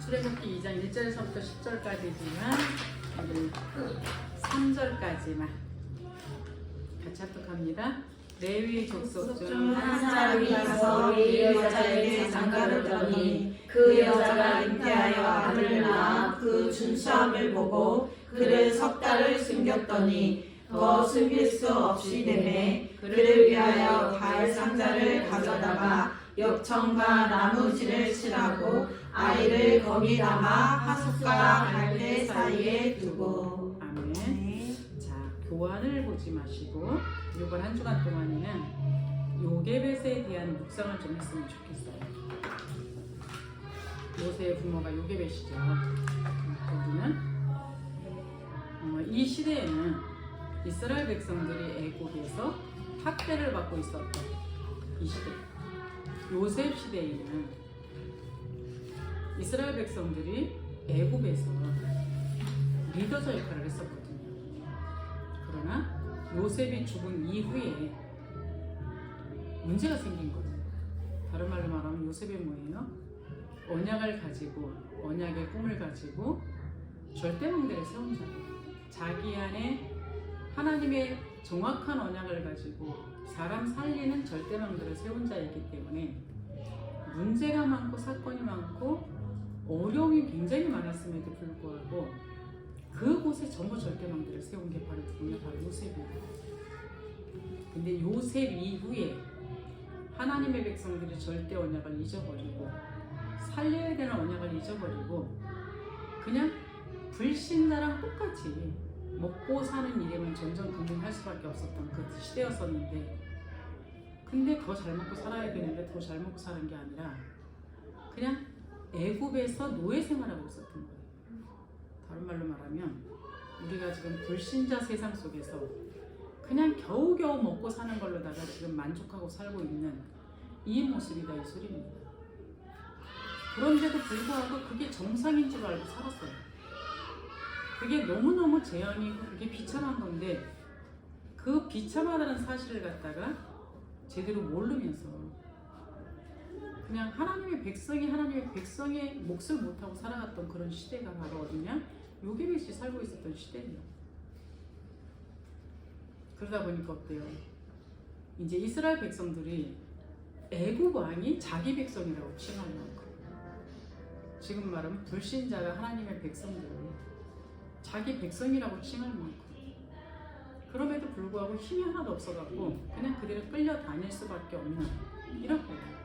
출애굽기 2장 1절에서부터 10절까지지만 오늘 3절까지만 같이 합독합니다. 레위 족속 중 한 사람이 가서 이 여자에게 장가를 들더니 그 여자가 잉태하여 아들을 낳아 그 준수함을 보고 그를 석 달을 숨겼더니 더 숨길 수 없이 되매 그를 위하여 가을 상자를 가져다가 엽청과 나무지를 칠하고 아이를 거기 담아 하숫과 갈대 사이에 두고. 아멘. 자, 교환을 보지 마시고 이번 한 주간 동안에는 요게벳에 대한 묵상을 좀 했으면 좋겠어요. 모세의 부모가 요게벳이죠. 거기는 이 시대에는 이스라엘 백성들이 애굽에서 학대를 받고 있었던 이 시대, 요셉 시대에는 이스라엘 백성들이 애굽에서 리더자 역할을 했었거든요. 그러나 요셉이 죽은 이후에 문제가 생긴 거예요. 다른 말로 말하면 요셉이 뭐예요? 언약을 가지고, 언약의 꿈을 가지고 절대망대를 세운 자예요. 자기 안에 하나님의 정확한 언약을 가지고 사람 살리는 절대망대를 세운 자이기 때문에 문제가 많고 사건이 많고 어려움이 굉장히 많았음에도 불구하고 그곳에 전부 절대망대를 세운 게 바로 누구냐? 바로 요셉이에요. 근데 요셉 이후에 하나님의 백성들이 절대 언약을 잊어버리고 살려야 되는 언약을 잊어버리고 그냥 불신자랑 똑같이 먹고 사는 일에만 전전긍긍할 수밖에 없었던 그 시대였었는데, 근데 더 잘 먹고 살아야 되는데 더 잘 먹고 사는 게 아니라 그냥 애굽에서 노예 생활하고 있었던 거예요. 다른 말로 말하면 우리가 지금 불신자 세상 속에서 그냥 겨우겨우 먹고 사는 걸로다가 지금 만족하고 살고 있는 이 모습이다, 이 소리입니다. 그런데도 불구하고 그게 정상인 줄 알고 살았어요. 그게 너무너무 재앙이고 그게 비참한 건데 그 비참하다는 사실을 갖다가 제대로 모르면서 그냥 하나님의 백성의 몫을 못하고 살아갔던 그런 시대가 바로 어디냐? 요게벳이 살고 있었던 시대예요. 그러다 보니까 어때요? 이제 이스라엘 백성들이 애굽 왕이 자기 백성이라고 칭할 만큼, 지금 말하면 불신자가 하나님의 백성들을 자기 백성이라고 칭할 만큼, 그럼에도 불구하고 힘이 하나도 없어갖고 그냥 그대로 끌려다닐 수밖에 없는 이런 거예요.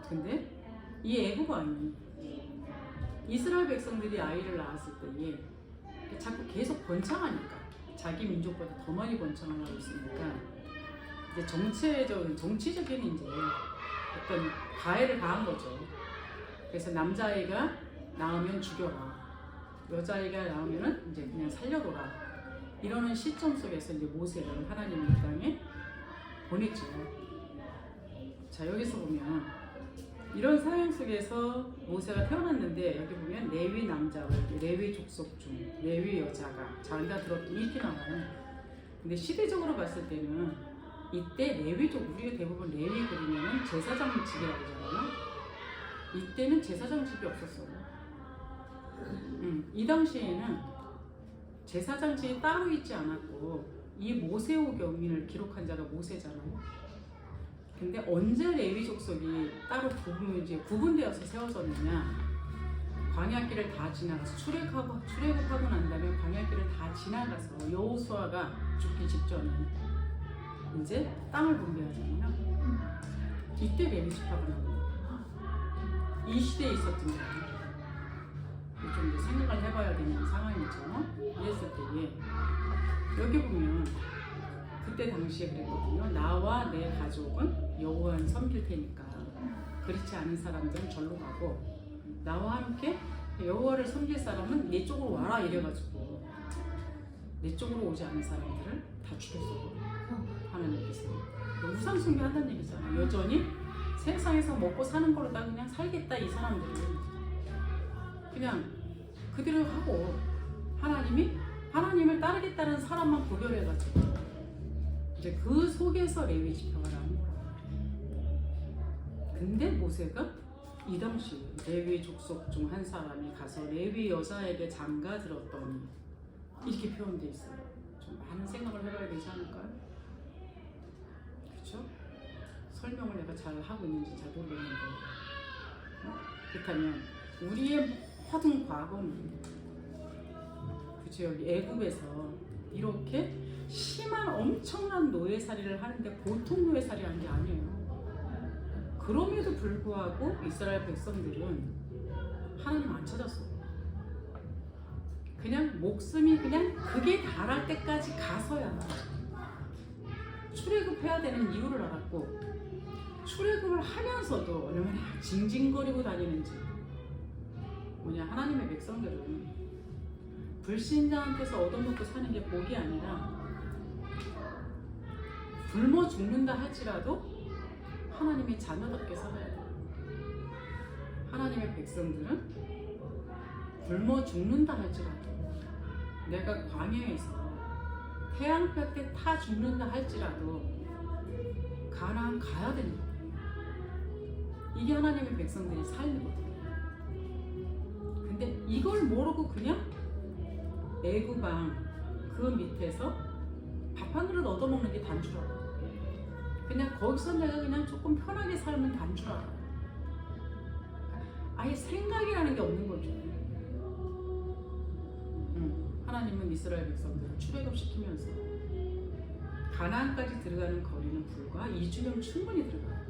근데 이 애굽 왕이 이스라엘 백성들이 아이를 낳았을 때에 자꾸 계속 번창하니까, 자기 민족보다 더 많이 번창을 하고 있으니까 이제 정치적인 이제 어떤 가해를 가한 거죠. 그래서 남자아이가 낳으면 죽여라, 여자아이가 낳으면 이제 그냥 살려둬라, 이러는 시점 속에서 이제 모세를 하나님의 땅에 보냈죠. 자, 여기서 보면 이런 상황 속에서 모세가 태어났는데, 여기 보면 레위 남자와 레위 족속 중 레위 여자가 자기가 들었더니 이렇게 나와요. 근데 시대적으로 봤을 때는 이때 레위족, 우리가 대부분 레위 그리면 제사장 집이라고 하잖아요. 이때는 제사장 집이 없었어요. 이 당시에는 제사장 집이 따로 있지 않았고 이 모세오경을 기록한 자가 모세잖아요. 근데 언제 레위 족속이 따로 구분되어서 세워졌느냐? 광야길을 다 지나가서 출애굽하고 난 다음에 광야길을 다 지나가서 여호수아가 죽기 직전에 이제 땅을 분배하잖아요. 이때 레위 지파가 나온 거예요. 이 시대에 있었던 거예요. 좀 생각을 해봐야 되는 상황이죠. 이랬을 때에 여기 보면 그때 당시에 그랬거든요. 나와 내 가족은 여호와를 섬길 테니까 그렇지 않은 사람들은 절로 가고 나와 함께 여호와를 섬길 사람은 내 쪽으로 와라, 이래가지고 내 쪽으로 오지 않은 사람들을 다 죽였어요. 하나님께서 우상 숭배한다는 얘기잖아요. 여전히 세상에서 먹고 사는 걸로 다 그냥 살겠다, 이 사람들은 그냥 그대로 하고 하나님을 따르겠다는 사람만 구별해가지고 이제 그 속에서 레위 지파가 나온 거예요. 근데 모세가 이 당시 레위 족속 중 한 사람이 가서 레위 여자에게 장가 들었더니 이렇게 표현되어 있어요. 좀 많은 생각을 해봐야 되지 않을까요? 그렇죠? 설명을 내가 잘 하고 있는지 잘 모르겠는데 그렇다면 우리의 모든 과거는 그죠? 여기 애굽에서 이렇게 심한 엄청난 노예살이를 하는데 보통 노예살이 하는 게 아니에요. 그럼에도 불구하고 이스라엘 백성들은 하나님 안 찾았어요. 그냥 목숨이 그냥 그게 달할 때까지 가서야 출애굽해야 되는 이유를 알았고 출애굽을 하면서도 얼마나 징징거리고 다니는지 뭐냐 하나님의 백성들은 불신자한테서 얻어먹고 사는 게 복이 아니라 굶어 죽는다 할지라도 하나님의 자녀답게 살아야 돼요. 하나님의 백성들은 굶어 죽는다 할지라도 내가 광야에서 태양볕 때 타 죽는다 할지라도 가나안 가야 되는 거예요. 이게 하나님의 백성들의 삶이거든요. 근데 이걸 모르고 그냥 애굽 왕 그 밑에서 밥 한 그릇 얻어먹는 게 단추라고. 그냥 거기서 내가 그냥 조금 편하게 살면 단추라고. 아예 생각이라는 게 없는 거죠. 하나님은 이스라엘 백성들을 출애굽시키면서 가나안까지 들어가는 거리는 불과 2주면 충분히 들어가요.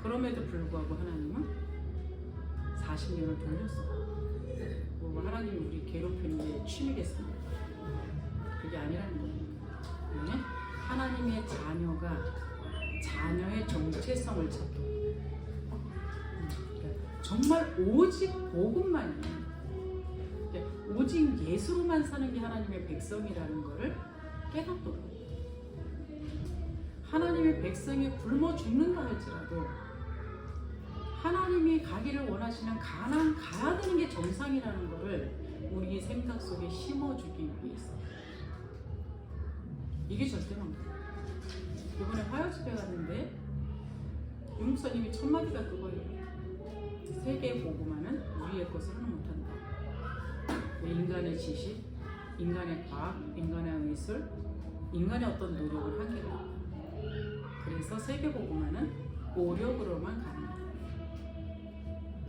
그럼에도 불구하고 하나님은 40년을 돌렸어요. 뭐 하나님이 우리 괴롭히는 게 취미겠습니까? 그게 아니라는 거예요. 하나님의 자녀가 자녀의 정체성을 찾고 정말 오직 복음만이 오직 예수로만 사는 게 하나님의 백성이라는 것을 깨닫도록 하나님의 백성이 굶어 죽는다 할지라도 하나님이 가기를 원하시는 가나안 가야 되는 게 정상이라는 것을 우리 생각 속에 심어주기 위해서 이게 절대만 거예요. 이번에 화요집에 갔는데 유 목사님이 첫 마디가 그거예요. 세계 복음화는 우리의 것으로는 못한다. 인간의 지식, 인간의 과학, 인간의 의술, 인간의 어떤 노력은 한계가 있다. 그래서 세계 복음화는 오력으로만 가능하다.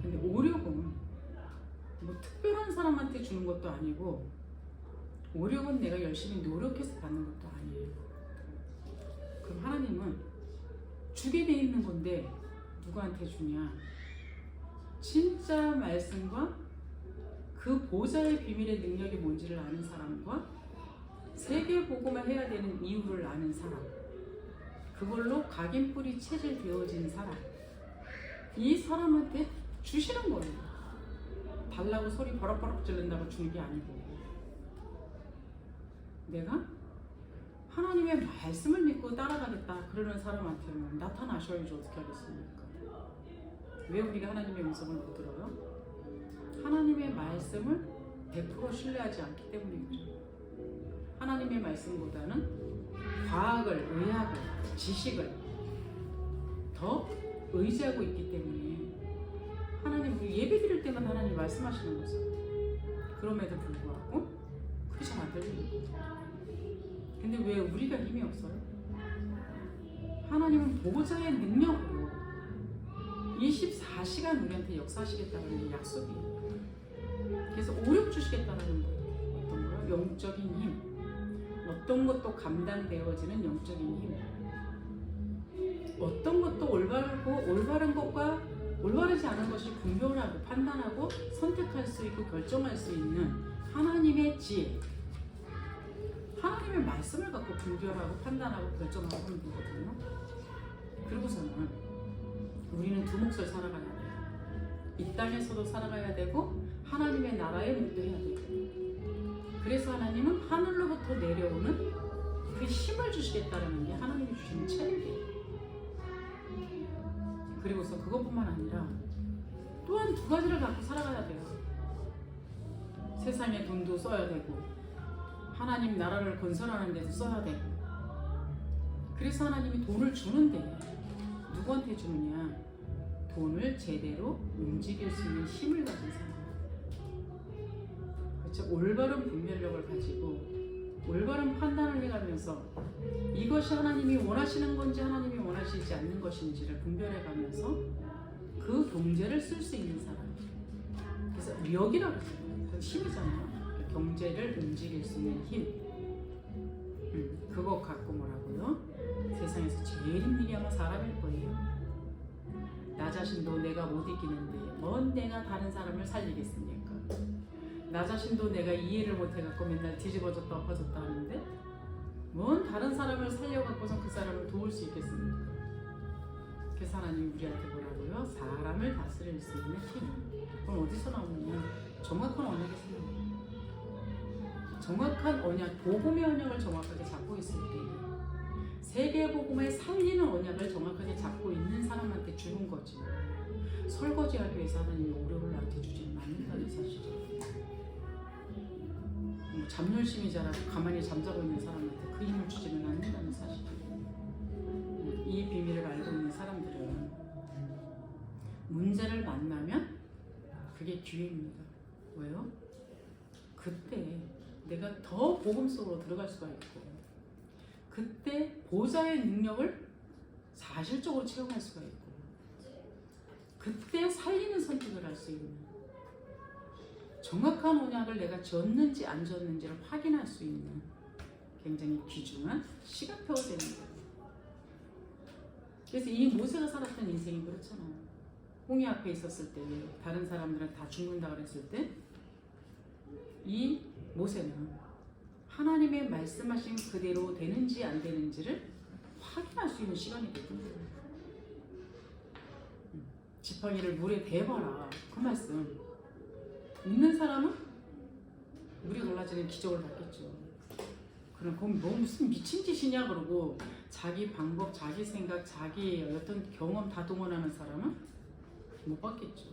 근데 오력은 뭐 특별한 사람한테 주는 것도 아니고 오력은 내가 열심히 노력해서 받는 것도 아니에요. 그럼 하나님은 주게 돼 있는 건데 누구한테 주냐? 진짜 말씀과 그 보좌의 비밀의 능력이 뭔지를 아는 사람과 세계 복음화 해야 되는 이유를 아는 사람, 그걸로 각인뿌리 체질되어진 사람, 이 사람한테 주시는 거예요. 달라고 소리 버럭버럭 지른다고 주는 게 아니고 내가 하나님의 말씀을 믿고 따라가겠다 그러는 사람한테는 나타나셔야지 어떻게 하겠습니까? 왜 우리가 하나님의 음성을 못 들어요? 하나님의 말씀을 100% 신뢰하지 않기 때문이죠. 하나님의 말씀보다는 과학을, 의학을, 지식을 더 의지하고 있기 때문에 하나님 우리 예배 드릴 때만 하나님 말씀하시는 거죠. 그럼에도 불구하고 그게 잘 안 들리는 거죠. 근데 왜 우리가 힘이 없어요? 하나님은 보호자의 능력으로 24시간 우리한테 역사하시겠다는 게 약속이에요. 그래서 오력 주시겠다는 거예요. 어떤 거요? 영적인 힘. 어떤 것도 감당되어지는 영적인 힘. 어떤 것도 올바르고 올바른 것과 올바르지 않은 것이 분별하고 판단하고 선택할 수 있고 결정할 수 있는 하나님의 지혜. 하나님의 말씀을 갖고 분별하고 판단하고 결정하고 하는 거거든요. 그러고서는 우리는 두 몫을 살아가야 돼요. 이 땅에서도 살아가야 되고 하나님의 나라의 일도 해야 돼요. 그래서 하나님은 하늘로부터 내려오는 그 힘을 주시겠다는 게 하나님이 주시는 체력이에요. 그리고서 그것뿐만 아니라 또한 두 가지를 갖고 살아가야 돼요. 세상에 돈도 써야 되고 하나님 나라를 건설하는 데도 써야 되고. 그래서 하나님이 돈을 주는데 누구한테 주느냐? 돈을 제대로 움직일 수 있는 힘을 가진 사람. 그렇죠? 올바른 분별력을 가지고 올바른 판단을 해가면서 이것이 하나님이 원하시는 건지 하나님이 원하시지 않는 것인지를 분별해가면서 그 경제를 쓸 수 있는 사람. 그래서 력이라고 그러잖아요. 그건 힘이잖아요. 경제를 움직일 수 있는 힘. 그거 갖고 뭐라고요? 세상에서 제일 힘든 게 아마 사람일 거예요. 나 자신도 내가 못 이기는데 뭔 내가 다른 사람을 살리겠습니까? 나 자신도 내가 이해를 못해갖고 맨날 뒤집어졌다 엎어졌다 하는데 뭔 다른 사람을 살려갖고선 그 사람을 도울 수 있겠습니까? 그래서 하나님 우리한테 뭐라고요? 사람을 다스릴 수 있는 힘. 그럼 어디서 나오느냐? 정확한 언약에서 나옵니다. 정확한 언약, 복음의 언약을 정확하게 잡고 있을 때 세계복음을 살리는 언약을 정확하게 잡고 있는 사람한테 주는 거지. 설거지하기 위해서 하나님이 어려움을 나한테 주지는 않는다는 사실이에요. 잠열심히 자라고 가만히 잠자고 있는 사람한테 그 힘을 주지는 않는다는 사실이에요. 이 비밀을 알고 있는 사람들은 문제를 만나면 그게 기회입니다. 왜요? 그때 내가 더 복음 속으로 들어갈 수가 있고 그때 보좌의 능력을 사실적으로 체험할 수가 있고 그때 살리는 선택을 할 수 있는 정확한 언약을 내가 졌는지 안 졌는지를 확인할 수 있는 굉장히 귀중한 시간표가 되는 거예요. 그래서 이 모세가 살았던 인생이 그렇잖아요. 홍해 앞에 있었을 때 다른 사람들은 다 죽는다 그랬을 때 이 모세는 하나님의 말씀하신 그대로 되는지 안 되는지를 확인할 수 있는 시간이 되거든요. 지팡이를 물에 대봐라. 그 말씀. 믿는 사람은 물이 갈라지는 기적을 받겠죠. 그럼 그건 뭐 무슨 미친 짓이냐 그러고 자기 방법, 자기 생각, 자기 어떤 경험 다 동원하는 사람은 못 받겠죠.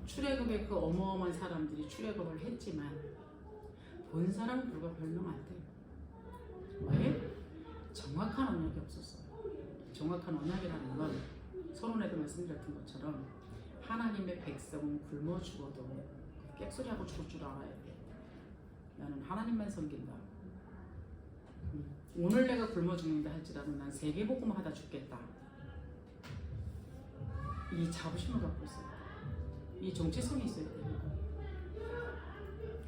출애굽의 그 어마어마한 사람들이 출애굽을 했지만 본 사람은 불과 별명 안 돼요. 왜? 정확한 언약이 없었어요. 정확한 언약이라는 건 서론에도 말씀드렸던 것처럼 하나님의 백성은 굶어 죽어도 객소리하고 죽을 줄 알아야 돼. 나는 하나님만 섬긴다. 오늘 내가 굶어 죽는다 할지라도 난 세계복음 하다 죽겠다. 이 자부심을 갖고 있어요. 이 정체성이 있어야 돼요.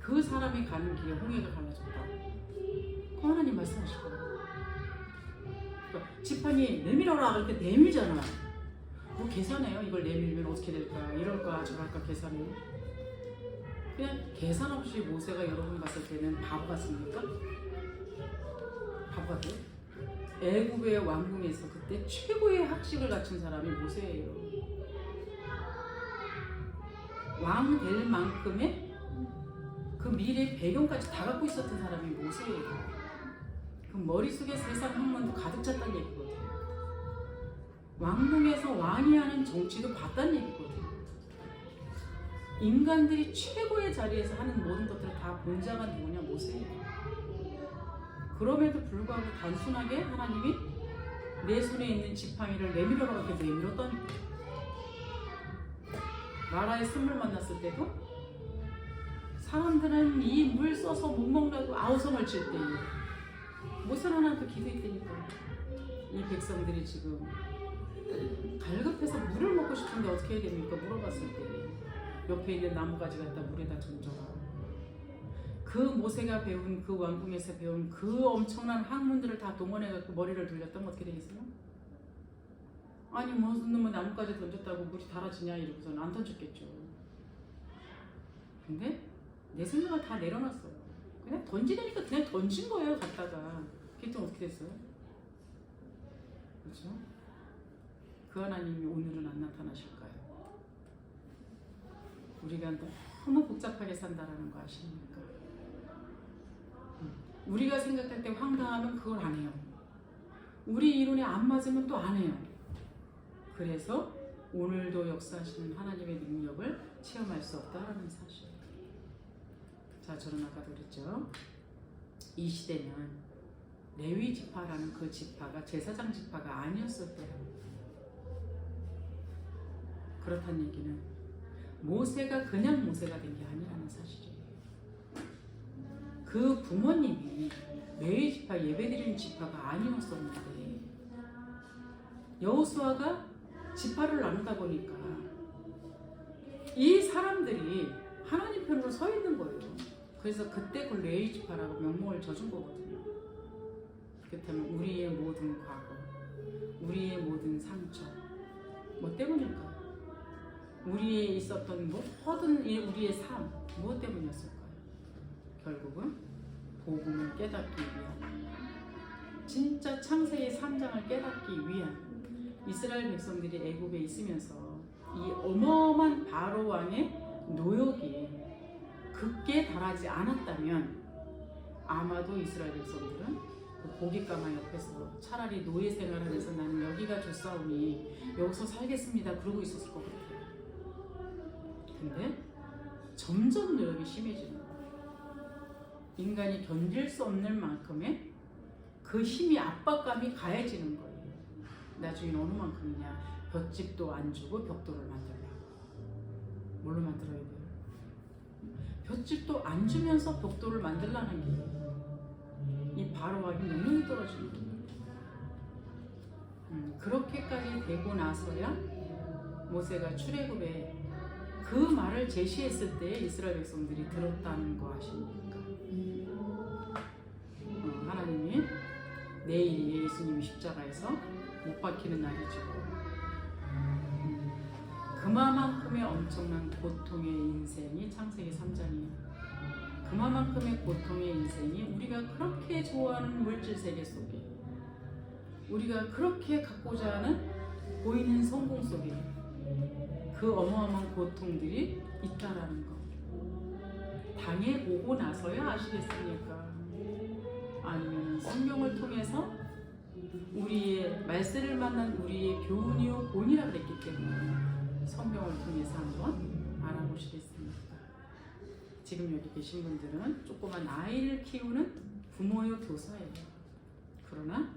그 사람이 가는 길에 홍해가 갈라졌다. 그 하나님 말씀하실 거예요. 그러니까 지팡이 내밀어라 그렇게 내밀잖아. 뭐 계산해요. 이걸 내밀면 어떻게 될까? 이럴까 저럴까 계산해요. 그냥 계산 없이 모세가 여러 번 갔을 때는 바보 같습니까? 바보 같아요? 애굽의 왕궁에서 그때 최고의 학식을 갖춘 사람이 모세예요. 왕 될 만큼의 그 미래 배경까지 다 갖고 있었던 사람이 모세예요. 그 머릿속에 세상 학문도 가득 찼다는 얘기거든요. 왕궁에서 왕이 하는 정치도 봤다는 얘기거든요. 인간들이 최고의 자리에서 하는 모든 것들을 다 본 자가 누구냐? 모세예요. 그럼에도 불구하고 단순하게 하나님이 내 손에 있는 지팡이를 내밀어라 이렇게 내밀었다니까. 나라의 샘물 만났을 때도 사람들은 이 물 써서 못 먹는다고 아우성을 칠 때 모세는 하나님께 기도했다니까. 이 백성들이 지금 갈급해서 물을 먹고 싶은데 어떻게 해야 됩니까? 물어봤을 때 옆에 있는 나무가지 갖다 물에다 던져라. 그 모세가 배운 그 왕궁에서 배운 그 엄청난 학문들을 다 동원해갖고 머리를 돌렸다면 어떻게 되겠어요? 아니 무슨 놈은 나무까지 던졌다고 물이 달아지냐 이러고서는 안 던졌겠죠. 근데 내 생각을 다 내려놨어요. 그냥 던지려니까 그냥 던진 거예요. 갖다가 그랬더니 어떻게 됐어요? 그렇죠? 그 하나님이 오늘은 안 나타나실까요? 우리가 너무 복잡하게 산다라는 거 아십니까? 우리가 생각할 때 황당하면 그걸 안 해요. 우리 이론에 안 맞으면 또 안 해요. 그래서 오늘도 역사하시는 하나님의 능력을 체험할 수 없다라는 사실. 자, 저는 아까도 그랬죠. 이 시대는 레위 지파라는 그 지파가 제사장 지파가 아니었을 때예요. 그렇다는 얘기는 모세가 그냥 모세가 된 게 아니라는 사실이에요. 그 부모님이 레위 지파 예배드리는 지파가 아니었었는데 여호수아가 지파를 나누다 보니까 이 사람들이 하나님 편으로 서 있는 거예요. 그래서 그때 그 레위 지파라고 명목을 져준 거거든요. 그렇다면 우리의 모든 과거, 우리의 모든 상처, 뭐 때문일까요? 우리에 있었던 모든 우리의 삶, 무엇 때문이었을까요? 결국은 복음을 깨닫기 위한, 진짜 창세기 3장을 깨닫기 위한 이스라엘 백성들이 애굽에 있으면서 이 어마어마한 바로 왕의 노역이 극기에 달하지 않았다면 아마도 이스라엘 백성들은 그 고깃가마 옆에서 차라리 노예 생활하면서 나는 여기가 좋사오니 여기서 살겠습니다 그러고 있었을 것 같아요. 근데 점점 노역이 심해지는 거예요. 인간이 견딜 수 없는 만큼의 그 힘이 압박감이 가해지는 거예요. 나중에 어느 만큼이냐, 볏집도 안 주고 벽돌을 만들려고. 뭘로 만들어야 돼요? 볏집도 안 주면서 벽돌을 만들라는 게 이 바로왕이 능력이 떨어지는 거예요. 그렇게까지 되고 나서야 모세가 출애굽에 그 말을 제시했을 때 이스라엘 백성들이 들었다는 거 아십니까? 하나님이 내일이 예수님이 십자가에서 못 박히는 날이죠. 그만큼의 엄청난 고통의 인생이 창세기 3장이에요. 그만큼의 고통의 인생이 우리가 그렇게 좋아하는 물질 세계 속에, 우리가 그렇게 갖고자 하는 보이는 성공 속에 그 어마어마한 고통들이 있다라는 거 당해보고 나서야 아시겠습니까? 아니면 성경을 통해서 우리의 말씀을 만난 우리의 교훈이요 본이라 그랬기 때문에 성경을 통해서 한번 알아보시겠습니다. 지금 여기 계신 분들은 조그만 아이를 키우는 부모요 교사예요. 그러나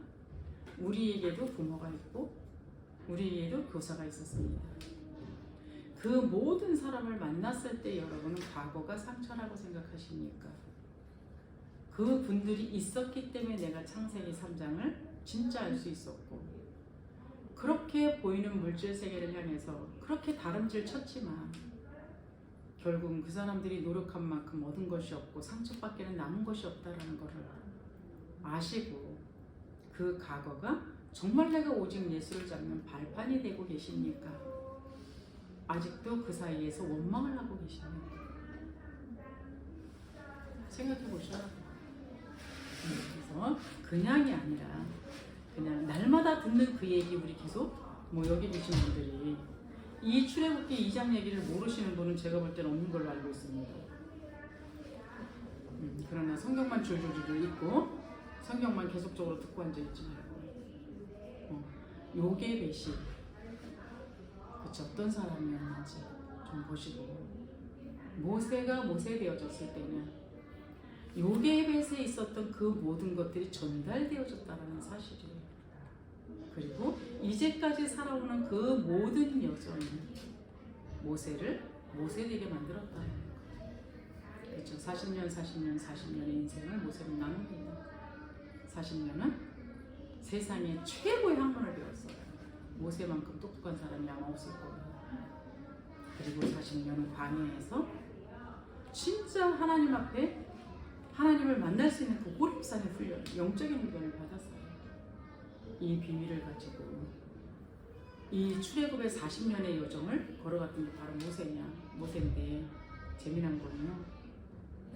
우리에게도 부모가 있고 우리에게도 교사가 있었습니다. 그 모든 사람을 만났을 때 여러분은 과거가 상처라고 생각하십니까? 그 분들이 있었기 때문에 내가 창세기 3장을 진짜 알 수 있었고, 그렇게 보이는 물질 세계를 향해서 그렇게 다름질 쳤지만 결국은 그 사람들이 노력한 만큼 얻은 것이 없고 상처밖에는 남은 것이 없다라는 것을 아시고, 그 과거가 정말 내가 오직 예수를 잡는 발판이 되고 계십니까? 아직도 그 사이에서 원망을 하고 계십니까? 생각해 보셔야 돼요. 그래서 그냥이 아니라 그냥 날마다 듣는 그 얘기 우리 계속 여기 계신 분들이 이 출애굽기 2장 얘기를 모르시는 분은 제가 볼 때는 없는 걸로 알고 있습니다. 그러나 성경만 줄줄줄 읽고 성경만 계속적으로 듣고 앉아있지 말고 요괴 배신 그치 어떤 사람이었는지 좀 보시고, 모세가 모세 되어졌을 때는 요괴벳에 있었던 그 모든 것들이 전달되어졌다는 사실이에요. 그리고 이제까지 살아오는 그 모든 여정이 모세를 모세되게 만들었다는 거예요. 그렇죠. 40년의 인생을 모세로 나눕니다. 40년은 세상의 최고의 학문을 배웠어요. 모세만큼 똑똑한 사람이 아마 없을 거예요. 그리고 40년은 광야에서 진짜 하나님 앞에 하나님을 만날 수 있는 그 호렙산의 훈련, 영적인 훈련을 받았어요. 이 비밀을 가지고 이 출애굽의 40년의 여정을 걸어갔던 게 바로 모세인데 재미난 거는요,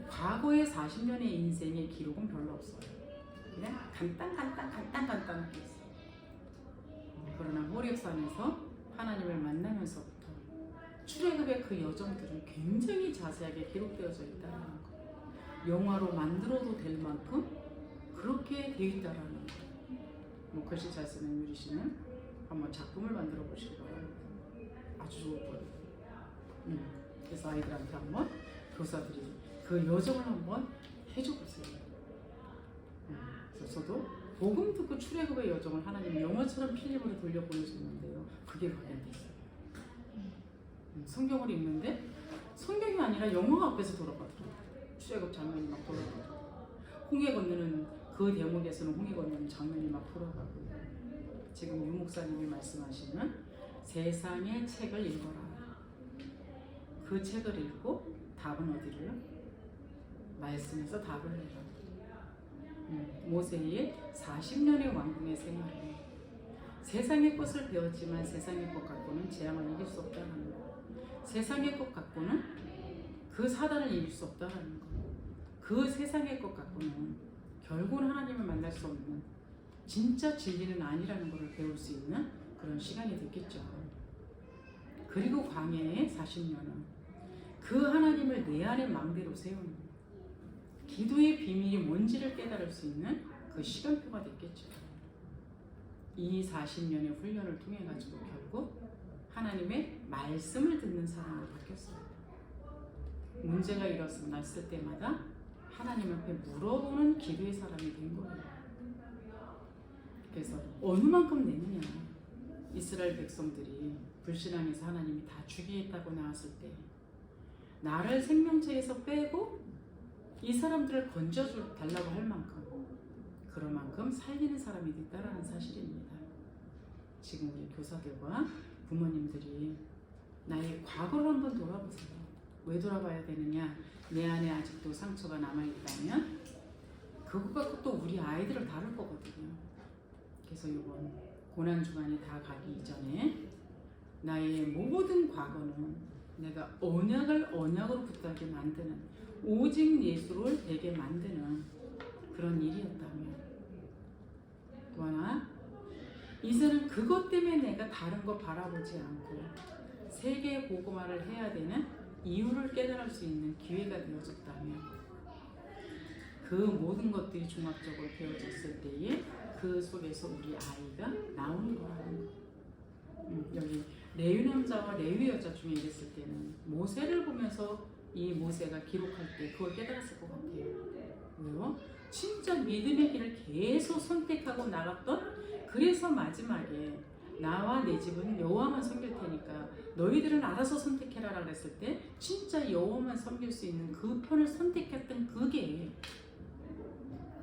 과거의 40년의 인생의 기록은 별로 없어요. 그냥 간단하게 있어요. 그러나 호렙산에서 하나님을 만나면서부터 출애굽의 그 여정들은 굉장히 자세하게 기록되어져 있다는 거. 영화로 만들어도 될 만큼 그렇게 되어 있다라는 거. 글씨 잘 쓰는 유리 씨는 한번 작품을 만들어 보시기 바랍니다. 아주 좋을 거예요. 그래서 아이들한테 한번 교사들이 그 여정을 한번 해줘 보세요. 그래서 저도 복음 듣고 출애굽의 여정을 하나님 영화처럼 필름으로 돌려 보여줬는데요. 그게 관련됐어요. 성경을 읽는데 성경이 아니라 영화 앞에서 돌아가더라고요. 출애굽 장면이 막 돌아가고, 홍해 건너는 그 대목에서는 홍해 건너는 장면이 막 돌아가고, 지금 유 목사님이 말씀하시는 세상의 책을 읽어라. 그 책을 읽고 답은 어디로요? 말씀에서 답을 내라. 모세의 40년의 왕궁의 생활에 세상의 것을 배웠지만 세상의 것 갖고는 재앙을 이길 수 없다는 거. 세상의 것 갖고는 그 사단을 이길 수 없다는 거. 그 세상의 것 갖고는 결국은 하나님을 만날 수 없는 진짜 진리는 아니라는 것을 배울 수 있는 그런 시간이 됐겠죠. 그리고 광야의 40년은 그 하나님을 내 안에 망대로 세우는 기도의 비밀이 뭔지를 깨달을 수 있는 그 시간표가 됐겠죠. 이 40년의 훈련을 통해 가지고 결국 하나님의 말씀을 듣는 사람으로 바뀌었어요. 문제가 일어났을 때마다 하나님 앞에 물어보는 기도의 사람이 된 거예요. 그래서 어느 만큼 내느냐. 이스라엘 백성들이 불신앙에서 하나님이 다 죽이겠다고 나왔을 때 나를 생명체에서 빼고 이 사람들을 건져달라고 할 만큼, 그럴 만큼 살리는 사람이 됐다라는 사실입니다. 지금 우리 교사들과 부모님들이 나의 과거를 한번 돌아보세요. 왜 돌아봐야 되느냐? 내 안에 아직도 상처가 남아있다면 그거 갖고 또 우리 아이들을 다룰 거거든요. 그래서 이번 고난주간이 다 가기 이전에 나의 모든 과거는 내가 언약으로 붙들게 만드는, 오직 예수를 되게 만드는 그런 일이었다면, 또 하나 이제는 그것 때문에 내가 다른 거 바라보지 않고 세계 복음화를 해야 되는 이유를 깨달을 수 있는 기회가 되어졌다면, 그 모든 것들이 종합적으로 되어졌을 때에 그 속에서 우리 아이가 나오는 거라는 거. 여기 레위 남자와 레위 여자 중에 이랬을 때는 모세를 보면서 이 모세가 기록할 때 그걸 깨달았을 것 같아요. 왜요? 진짜 믿음의 길을 계속 선택하고 나갔던, 그래서 마지막에 나와 내 집은 여호와만 섬길 테니까 너희들은 알아서 선택해라 그랬을 때 진짜 여호와만 섬길 수 있는 그 편을 선택했던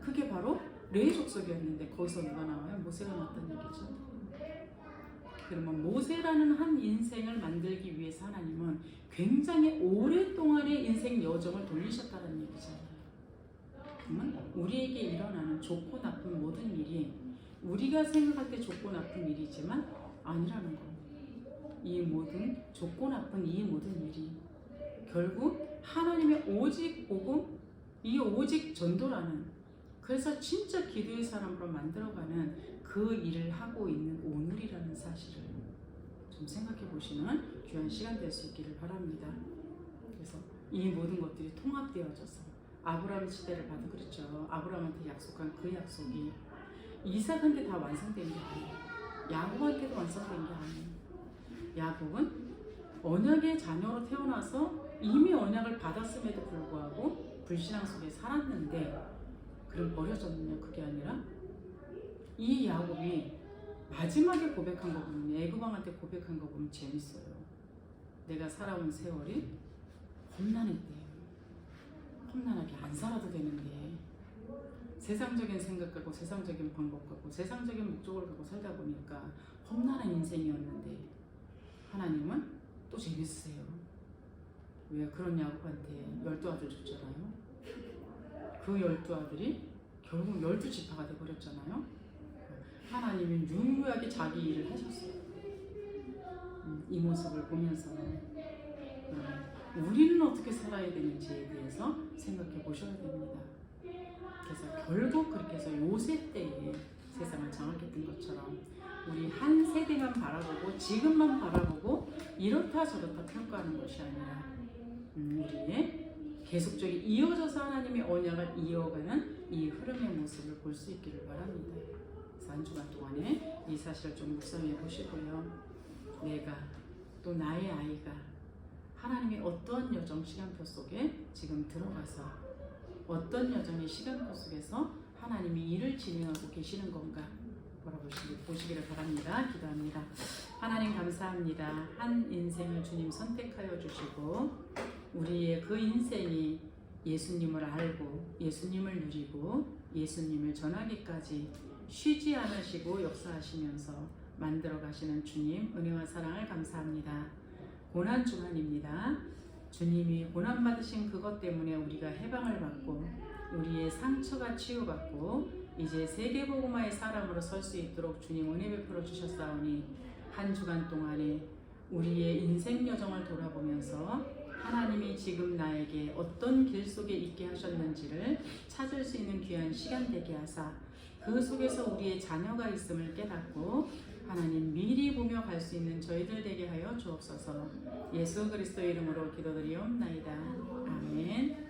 그게 바로 레위 족속이었는데, 거기서 누가 나와요? 모세가 나왔다는 얘기죠. 그러면 모세라는 한 인생을 만들기 위해서 하나님은 굉장히 오랫동안의 인생 여정을 돌리셨다는 얘기잖아요. 그러면 우리에게 일어나는 좋고 나쁜 모든 일이 우리가 생각할 때 좋고 나쁜 일이지만 아니라는 거예요. 이 모든 좋고 나쁜 이 모든 일이 결국 하나님의 오직 복음, 이 오직 전도라는, 그래서 진짜 기도의 사람으로 만들어가는 그 일을 하고 있는 오늘이라는 사실을 좀 생각해 보시는 귀한 시간 될 수 있기를 바랍니다. 그래서 이 모든 것들이 통합되어져서 아브라함 시대를 봐도 그렇죠. 아브라함한테 약속한 그 약속이 이삭한테 다 완성된 게 아니에요. 야곱한테도 완성된 게 아니에요. 야곱은 언약의 자녀로 태어나서 이미 언약을 받았음에도 불구하고 불신앙 속에 살았는데, 그럼 버려졌느냐? 그게 아니라 이 야곱이 마지막에 고백한 거 보면, 애굽왕한테 고백한 거 보면 재밌어요. 내가 살아온 세월이 험난했대. 험난하게 안 살아도 되는데 세상적인 생각 갖고 세상적인 방법 갖고 세상적인 목적을 갖고 살다 보니까 험난한 인생이었는데, 하나님은 또 재밌으세요. 왜? 그런 야곱한테 12아들 줬잖아요. 그 12아들이 결국 12지파가 돼버렸잖아요. 하나님은 유일하게 자기 일을 하셨어요. 이 모습을 보면서 우리는 어떻게 살아야 되는지에 대해서 생각해 보셔야 됩니다. 그래서 결국 그렇게 해서 요셉 때에 세상을 장악했던 것처럼 우리 한 세대만 바라보고 지금만 바라보고 이렇다 저렇다 평가하는 것이 아니라 우리의 계속적인 이어져서 하나님의 언약을 이어가는 이 흐름의 모습을 볼 수 있기를 바랍니다. 그래서 한 주간 동안에 이 사실을 좀 묵상해 보시고요. 내가 또 나의 아이가 하나님의 어떤 여정 시간표 속에 지금 들어가서 어떤 여정의 시간표 속에서 하나님이 일을 진행하고 계시는 건가, 보시기를 바랍니다. 기도합니다. 하나님 감사합니다. 한 인생을 주님 선택하여 주시고 우리의 그 인생이 예수님을 알고 예수님을 누리고 예수님을 전하기까지 쉬지 않으시고 역사하시면서 만들어 가시는 주님 은혜와 사랑을 감사합니다. 고난 주간입니다. 주님이 고난 받으신 그것 때문에 우리가 해방을 받고 우리의 상처가 치유받고 이제 세계복음화의 사람으로 설 수 있도록 주님 은혜 베풀어 주셨사오니 한 주간 동안에 우리의 인생 여정을 돌아보면서 하나님이 지금 나에게 어떤 길 속에 있게 하셨는지를 찾을 수 있는 귀한 시간 되게 하사 그 속에서 우리의 자녀가 있음을 깨닫고 하나님 미리 보며 갈 수 있는 저희들 되게 하여 주옵소서. 예수 그리스도의 이름으로 기도드리옵나이다. 아멘.